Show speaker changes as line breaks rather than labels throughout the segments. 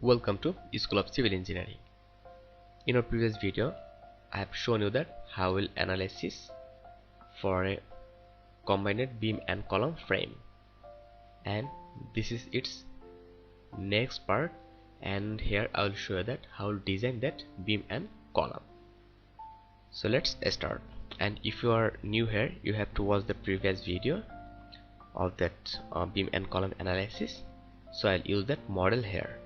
Welcome to School of Civil Engineering. In our previous video, I have shown you that how will analysis for a combined beam and column frame, and this is its next part, and here I will show you that how to design that beam and column. So let's start. And if you are new here, you have to watch the previous video of that beam and column analysis. So I'll use that model here.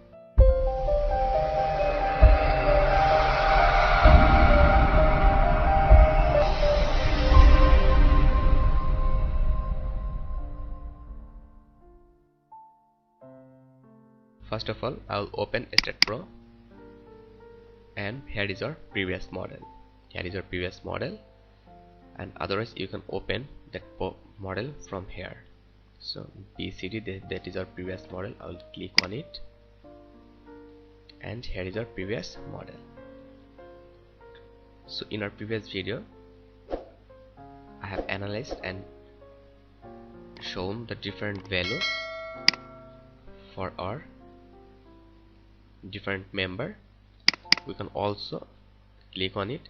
First of all, I will open STAAD Pro, and here is our previous model. Here is our previous model, and otherwise you can open that model from here. So BCD, that is our previous model. I will click on it, and here is our previous model. So in our previous video, I have analyzed and shown the different values for our different member. We can also click on it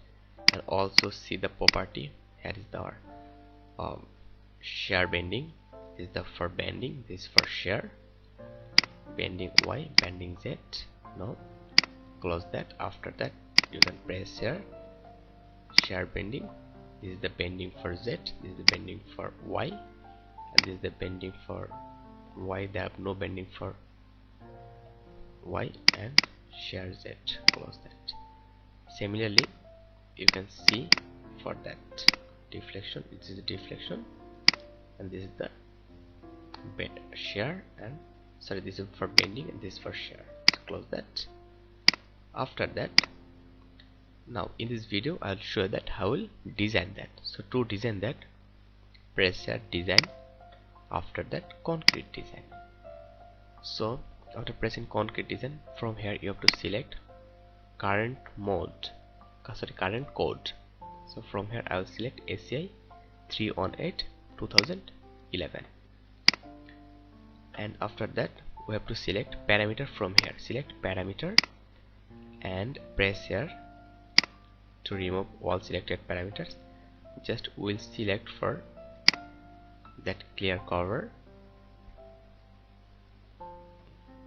and also see the property. Here is our shear bending. This is the for bending, this is for shear, bending Y, bending Z. Now close that. After that you can press here, shear bending. This is the bending for Z, this is the bending for Y, and this is the bending for Y. They have no bending for Y, and shear Z. Close that. Similarly, you can see for that deflection, this is the deflection, and this is the bend shear, and sorry, this is for bending and this is for shear. So close that. After that, now in this video I'll show that how we'll design that. So to design that, press here design. After that, concrete design. So after pressing concrete design, from here you have to select current code. So from here I will select ACI 318/2011, and after that we have to select parameter. From here select parameter and press here to remove all selected parameters. Just we'll select for that clear cover,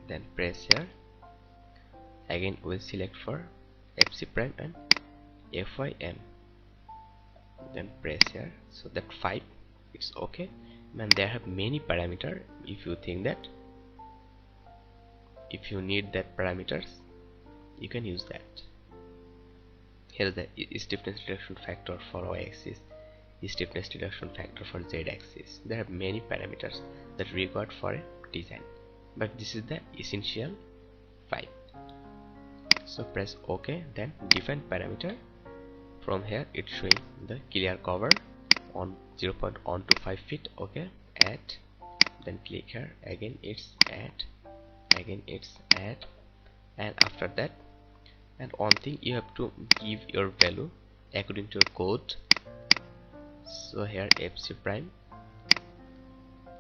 then press here. Again we'll select for FC prime and FYM, then press here. So that 5, it's okay. And there have many parameters. If you think that if you need that parameters, you can use that. Here is the stiffness reduction factor for y-axis, stiffness reduction factor for z-axis. There are many parameters that required for a design, but this is the essential 5. So press OK, then define parameter. From here it's showing the clear cover on 0.125 feet. Okay, add, then click here. Again it's add, again it's add, and after that, and one thing, you have to give your value according to your code. So here FC prime,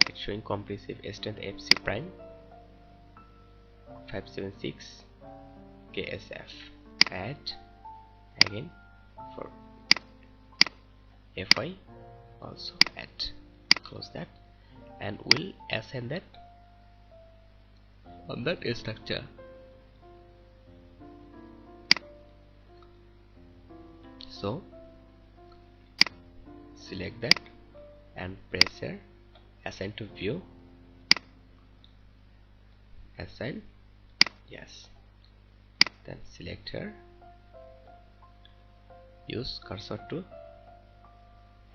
it's showing compressive strength FC prime 576 KSF. Add, again for FI also add. Close that, and we'll assign that on that structure. So select that and press here assign to view, assign, yes, then select here, use cursor to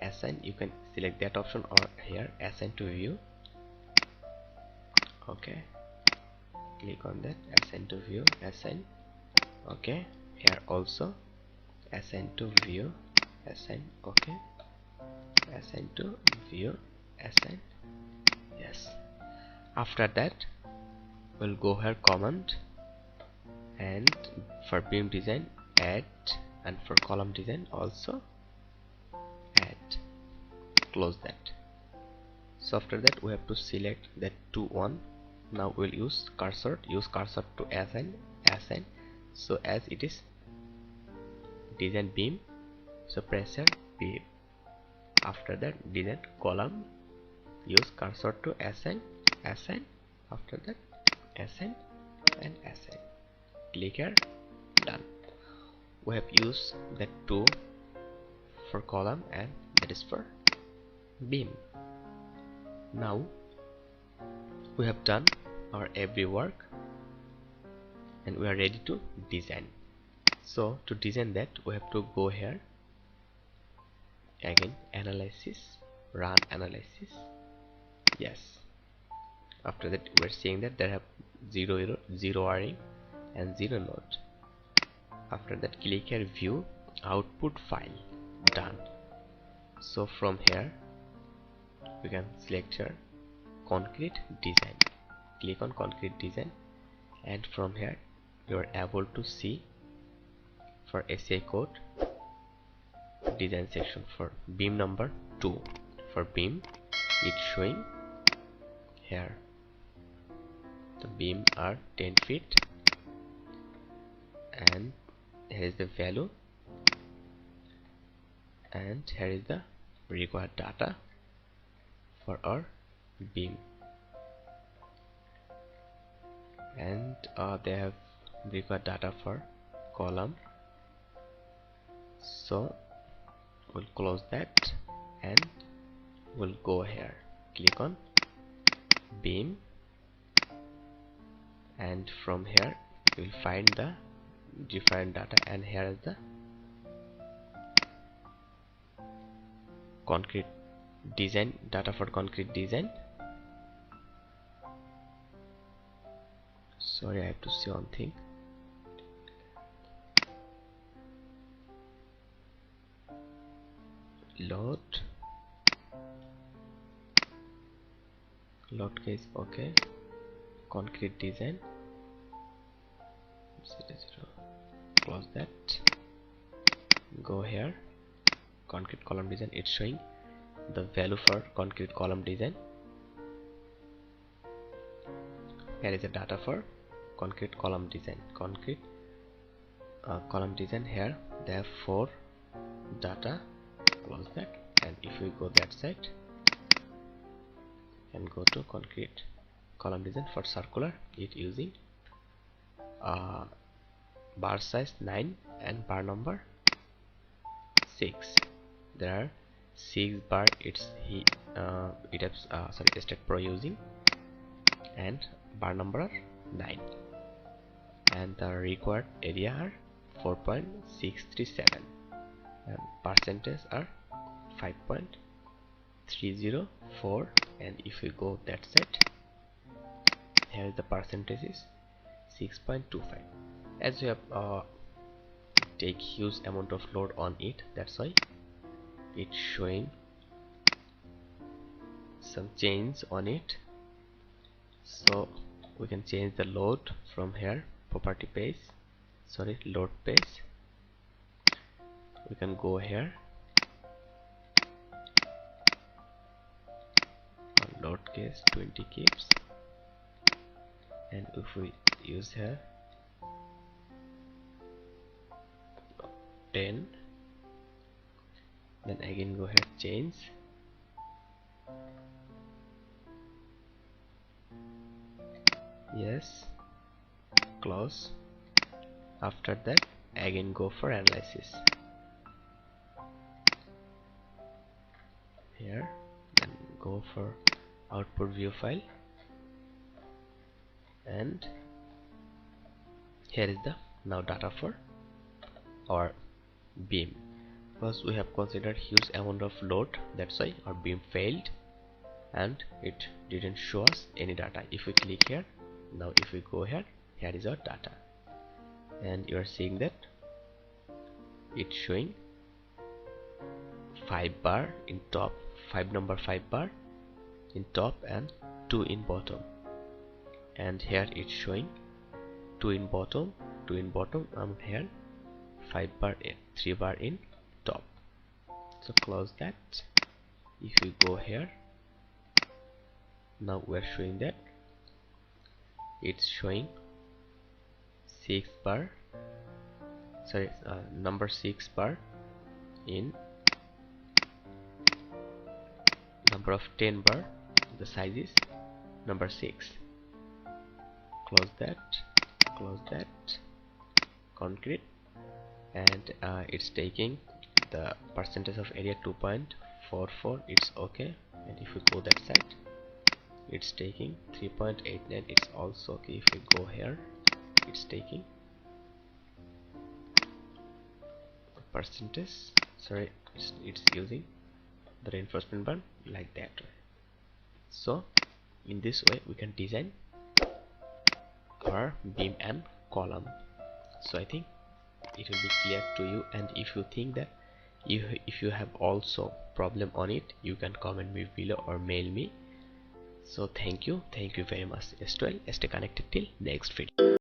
assign. You can select that option, or here assign to view. Okay, click on that, assign to view, assign. Okay, here also assign to view, assign. Okay, assign to view, assign, yes. After that we'll go here command, and for beam design add, and for column design also add. Close that. So after that we have to select that 2 1 Now we'll use cursor to ascend. So as it is design beam, so press here beam. After that design column, use cursor to ascend. After that ascend and ascend. Click here, done. We have used that two for column and that is for beam. Now we have done our every work and we are ready to design. So to design that, we have to go here again, analysis, run analysis. Yes, after that we're seeing that there have zero error, zero wiring and zero node. After that click here, view output file, done. So from here we can select here concrete design, click on concrete design, and from here you are able to see for SI code design section for beam number 2. For beam it's showing here the beam are 10 feet and here is the value and here is the required data for our beam, and they have required data for column. So we'll close that and we'll go here, click on beam, and from here we'll find the different data, and here is the concrete design data for concrete design. Sorry, I have to see one thing. Load case, okay. Concrete design, close that, go here, concrete column design. It's showing the value for concrete column design. Here is the data for concrete column design. Concrete column design, here they have 4 data. Close that, and if we go that side and go to concrete column design for circular, it using bar size 9 and bar number 6. There are 6 bar it has STAAD Pro using, and bar number are 9, and the required area are 4.637 and percentage are 5.304, and if we go that side, here the percentage is 6.25. as we have take huge amount of load on it, that's why it's showing some change on it. So we can change the load from here, property page, load page. We can go here on load case 20 keeps, and if we use here 10, then again go ahead change, yes, close. After that again go for analysis here, then go for output view file, and here is the now data for our beam. Because we have considered huge amount of load, that's why our beam failed and it didn't show us any data. If we click here, now if we go here, here is our data, and you are seeing that it's showing 5 bar in top, 5 bar in top and 2 in bottom, and here it's showing 2 in bottom, and here 5 bar in, 3 bar in top. So close that. If you go here, now we're showing that it's showing 6 bar, sorry, number 6 bar in number of 10 bar. The size is number 6. Close that, concrete, and it's taking the percentage of area 2.44. it's okay. And if we go that side, it's taking 3.89. it's also okay. If we go here, it's taking percentage, sorry, it's using the reinforcement bar like that. So in this way we can design our beam and column. So I think it will be clear to you, and if you think that if you have also problem on it, you can comment me below or mail me. So thank you very much. Stay connected till next video.